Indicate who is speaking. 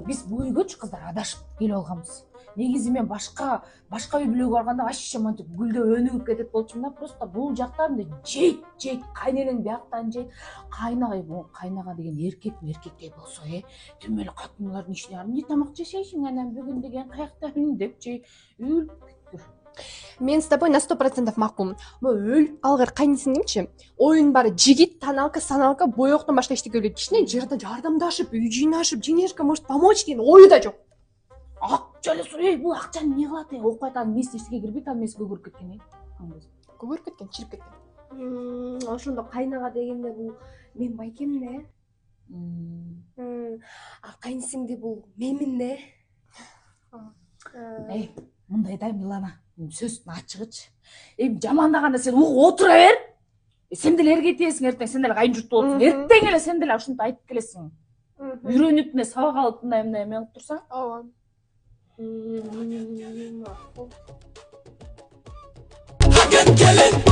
Speaker 1: биз бул үйгөчү кыздар адашып келип алганбыз. Негизи мен башка үй бүлөгө барганда вообще монтип гүлдөп өнүгүп кетет болчумун да. Просто бул жактан жейт, кайненең бияктан жейт. Кайнага деген эркектей болсо, түмөлү катындардын ишине эмне тамак жешейсиң анан бүгүн деген каяктамын деп өлүп бүттүр.
Speaker 2: Мен с тобой на 100% макулмун. Өлүп калгыр кайнысың демчи. Оюн баары жигит, саналка, боёктон башка эчтеке эле кичине жерде жардамдашып, үй жыйнашып, Денежка может помочь деген ою да жок.
Speaker 1: Акча эле сурай, бул акчаны эмне кылат? Окуп атам, местерскийге кирбейт, ал эмес көгөрүп кеткен.
Speaker 2: Көгөрүп кеткен, чирип кеткен.
Speaker 3: Ошондо кайнага дегенде бул мен байкемин, а кайнысыңды бул менмин да.
Speaker 1: Мындай да Милана, сөздүн ачыгычы. Жамандаганда сен угуп отура бер. Сен деле эрге тиесиң, эртең сен деле кайын журт болосуң. Эртең эле сен деле ушинтип айтып келесиң. Үйрөнүп мына сабак алып мындай эме кылып турсаң.
Speaker 2: Ооба.
Speaker 3: Бүгүн келин